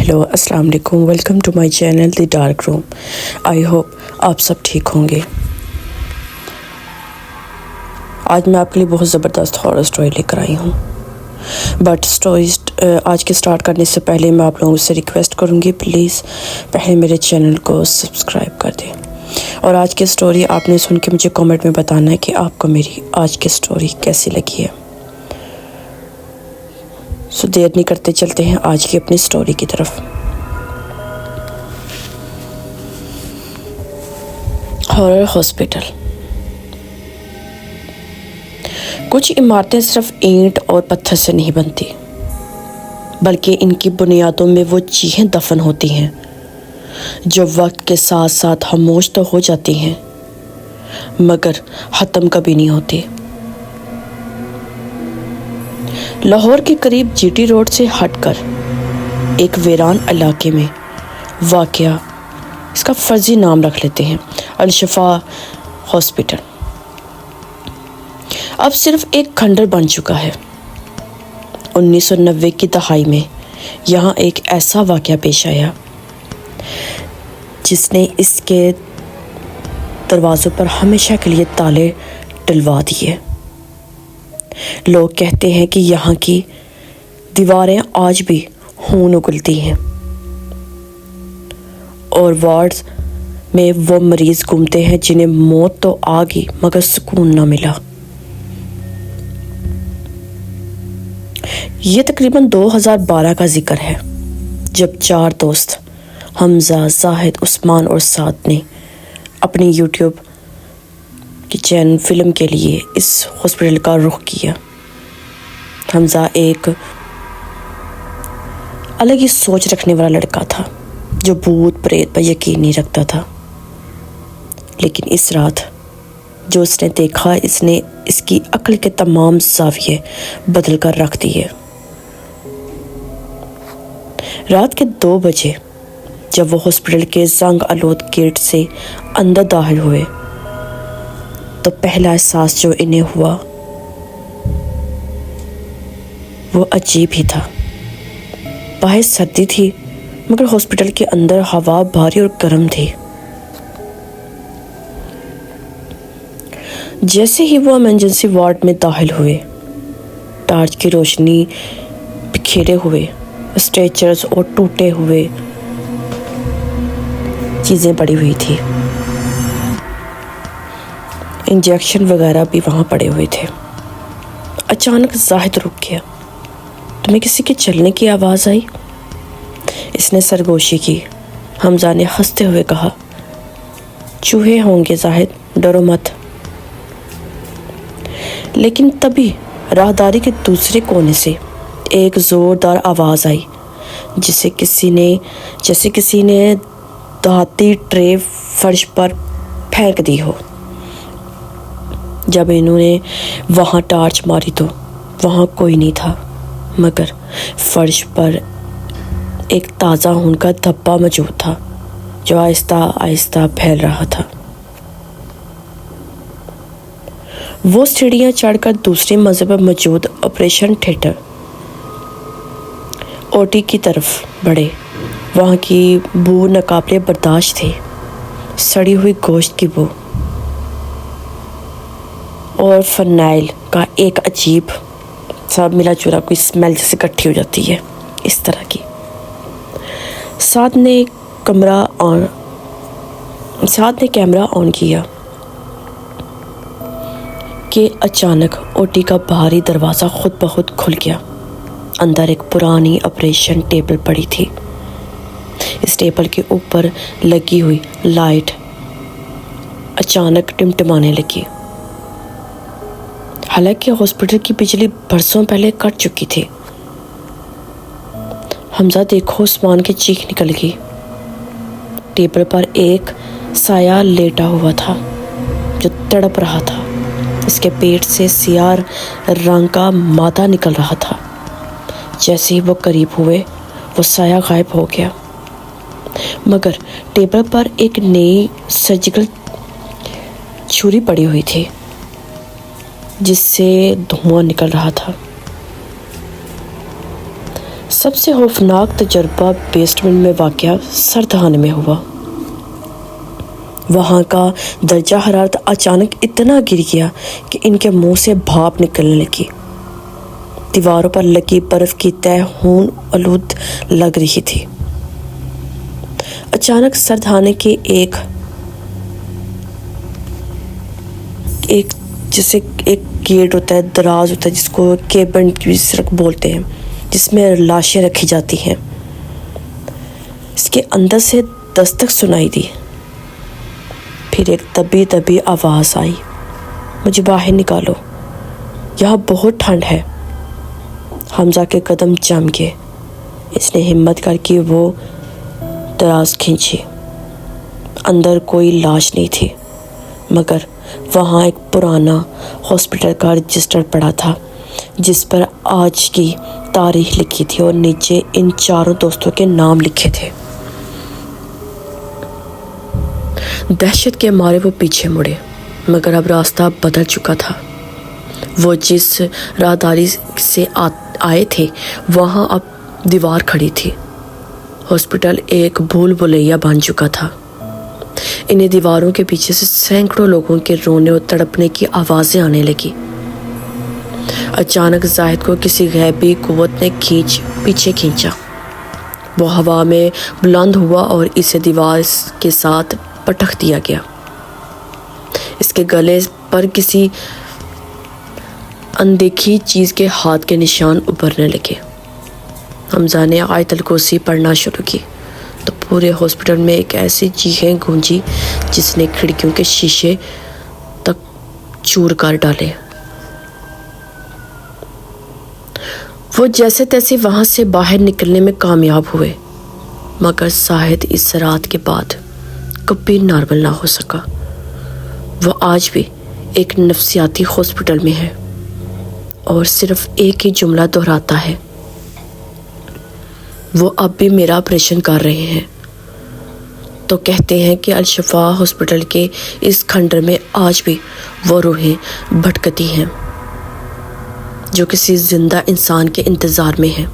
Hello अस्सलाम वालेकुम, welcome to my channel the dark room. I hope आप सब ठीक होंगे। आज मैं आपके लिए बहुत ज़बरदस्त हॉरर स्टोरी लेकर आई हूँ, बट स्टोरी आज के स्टार्ट करने से पहले मैं आप लोगों से रिक्वेस्ट करूँगी, प्लीज़ पहले मेरे चैनल को सब्सक्राइब कर दें। और आज की स्टोरी आपने सुन के मुझे कमेंट में बताना है कि आपको मेरी आज की स्टोरी कैसी लगी है। सो देर नहीं करते, चलते हैं आज की अपनी स्टोरी की तरफ। Horror hospital. कुछ इमारतें सिर्फ ईंट और पत्थर से नहीं बनती, बल्कि इनकी बुनियादों में वो चीज़ें दफन होती हैं जो वक्त के साथ साथ खामोश तो हो जाती हैं, मगर ख़त्म कभी नहीं होती। लाहौर के करीब जीटी रोड से हटकर एक वीरान इलाके में वाक़या, इसका फर्जी नाम रख लेते हैं, अल-शफा हॉस्पिटल, अब सिर्फ एक खंडर बन चुका है। 1990 की दहाई में यहाँ एक ऐसा वाक़या पेश आया जिसने इसके दरवाज़ों पर हमेशा के लिए ताले डलवा दिए। लोग कहते हैं कि यहाँ की दीवारें आज भी खून उगलती हैं और वार्ड्स में वो मरीज़ घूमते हैं जिन्हें मौत तो आ गई मगर सुकून ना मिला। ये तकरीबन 2012 का जिक्र है, जब 4 दोस्त हमज़ा, जाहिद, उस्मान और साद ने अपनी यूट्यूब की चैनल फिल्म के लिए इस हॉस्पिटल का रुख किया। हमज़ा एक अलग ही सोच रखने वाला लड़का था जो भूत प्रेत पर यकीन नहीं रखता था, लेकिन इस रात जो उसने देखा, इसने इसकी अक्ल के तमाम ज़ाविये बदल कर रख दिए। रात के 2 बजे जब वो हॉस्पिटल के जंग आलूद गेट से अंदर दाखिल हुए तो पहला एहसास जो इन्हें हुआ वो अजीब ही था। बाहर सर्दी थी मगर हॉस्पिटल के अंदर हवा भारी और गर्म थी। जैसे ही वो इमरजेंसी वार्ड में दाखिल हुए, टार्च की रोशनी बिखेरे हुए स्ट्रेचर्स और टूटे हुए चीज़ें पड़ी हुई थी, इंजेक्शन वगैरह भी वहाँ पड़े हुए थे। अचानक जाहिद रुक गया। तुम्हें किसी के चलने की आवाज़ आई? इसने सरगोशी की। हमज़ा ने हंसते हुए कहा, चूहे होंगे जाहिद, डरो मत। लेकिन तभी राहदारी के दूसरे कोने से एक ज़ोरदार आवाज़ आई, जैसे किसी ने दाती ट्रे फर्श पर फेंक दी हो। जब इन्होंने वहाँ टार्च मारी तो वहाँ कोई नहीं था, मगर फर्श पर एक ताज़ा खून का धब्बा मौजूद था जो आहिस्ता आहिस्ता फैल रहा था। वो सीढ़ियाँ चढ़कर दूसरी मंजिल पर मौजूद ऑपरेशन थिएटर ओटी की तरफ बढ़े। वहाँ की बू नाकाबिले बर्दाश्त थी, सड़ी हुई गोश्त की बू और फनाइल का एक अजीब सा मिला जुला कोई स्मेल जैसे इकट्ठी हो जाती है, इस तरह की। साथ ने कैमरा ऑन किया कि अचानक ओटी का बाहरी दरवाज़ा खुद ब खुद खुल गया। अंदर एक पुरानी ऑपरेशन टेबल पड़ी थी। इस टेबल के ऊपर लगी हुई लाइट अचानक टिमटिमाने लगी। हालांकि हॉस्पिटल की बिजली बरसों पहले कट चुकी थी। हमज़ा, देखो, उस्मान की चीख निकल गई। टेबल पर एक साया लेटा हुआ था जो तड़प रहा था। इसके पेट से सियाह रंग का मादा निकल रहा था। जैसे ही वो करीब हुए, वो साया गायब हो गया, मगर टेबल पर एक नई सर्जिकल छुरी पड़ी हुई थी जिससे धुआं निकल रहा था। سب سے خوفناک تجربہ بیسمنٹ میں واقع سردخانے میں ہوا۔ وہاں کا درجہ حرارت اچانک اتنا گر گیا کہ ان کے منہ سے بھاپ نکلنے لگی۔ دیواروں پر لگی برف کی تہ خون آلود لگ رہی تھی۔ اچانک سردخانے کے ایک جیسے ایک گیٹ ہوتا ہے، دراز ہوتا ہے، جس کو کیبن بولتے ہیں، جس میں لاشیں رکھی جاتی ہیں، اس کے اندر سے دستک سنائی دی۔ پھر ایک دبی دبی آواز آئی، مجھے باہر نکالو، یہاں بہت ٹھنڈ ہے۔ حمزہ کے قدم جم گئے۔ اس نے ہمت کر کے وہ دراز کھینچی۔ اندر کوئی لاش نہیں تھی، مگر وہاں ایک پرانا ہاسپٹل کا رجسٹر پڑا تھا، جس پر آج کی تاریخ لکھی تھی اور نیچے ان چاروں دوستوں کے نام لکھے تھے۔ دہشت کے مارے وہ پیچھے مڑے، مگر اب راستہ بدل چکا تھا۔ وہ جس راہداری سے آئے تھے وہاں اب دیوار کھڑی تھی۔ ہاسپٹل ایک بھول بھلیا بن چکا تھا۔ انہیں دیواروں کے پیچھے سے سینکڑوں لوگوں کے رونے اور تڑپنے کی آوازیں آنے لگی۔ اچانک زاہد کو کسی غیبی قوت نے پیچھے کھینچا۔ وہ ہوا میں بلند ہوا اور اسے دیوار کے ساتھ پٹخ دیا گیا۔ اس کے گلے پر کسی اندیکھی چیز کے ہاتھ کے نشان ابھرنے لگے۔ حمزہ نے آیت الکرسی پڑھنا شروع کی تو پورے ہاسپٹل میں ایک ایسی چیخیں گونجی جس نے کھڑکیوں کے شیشے تک چور کر ڈالے۔ وہ جیسے تیسے وہاں سے باہر نکلنے میں کامیاب ہوئے، مگر زاہد اس رات کے بعد کبھی نارمل نہ ہو سکا۔ وہ آج بھی ایک نفسیاتی ہاسپٹل میں ہے اور صرف ایک ہی جملہ دہراتا ہے، وہ اب بھی میرا آپریشن کر رہے ہیں۔ تو کہتے ہیں کہ الشفا ہاسپٹل کے اس کھنڈر میں آج بھی وہ روحیں بھٹکتی ہیں جو کسی زندہ انسان کے انتظار میں ہیں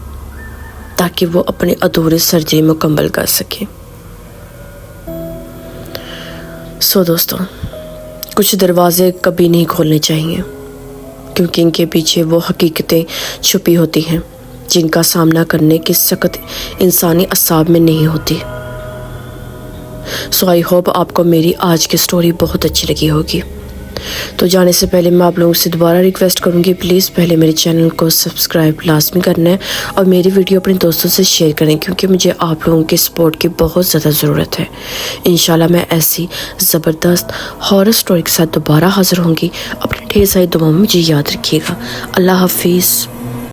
تاکہ وہ اپنے ادھورے سرجری مکمل کر سکیں۔ دوستوں، کچھ دروازے کبھی نہیں کھولنے چاہیے، کیونکہ ان کے پیچھے وہ حقیقتیں چھپی ہوتی ہیں جن کا سامنا کرنے کی سخت انسانی اعصاب میں نہیں ہوتی۔ آئی ہوپ آپ کو میری آج کی سٹوری بہت اچھی لگی ہوگی۔ تو جانے سے پہلے میں آپ لوگوں سے دوبارہ ریکویسٹ کروں گی، پلیز پہلے میرے چینل کو سبسکرائب لازمی کرنا ہے اور میری ویڈیو اپنے دوستوں سے شیئر کریں، کیونکہ مجھے آپ لوگوں کے سپورٹ کی بہت زیادہ ضرورت ہے۔ انشاءاللہ میں ایسی زبردست ہارر سٹوری کے ساتھ دوبارہ حاضر ہوں گی۔ اپنے ڈھیر ساری دعاؤں میں مجھے یاد رکھیے گا۔ اللہ حافظ۔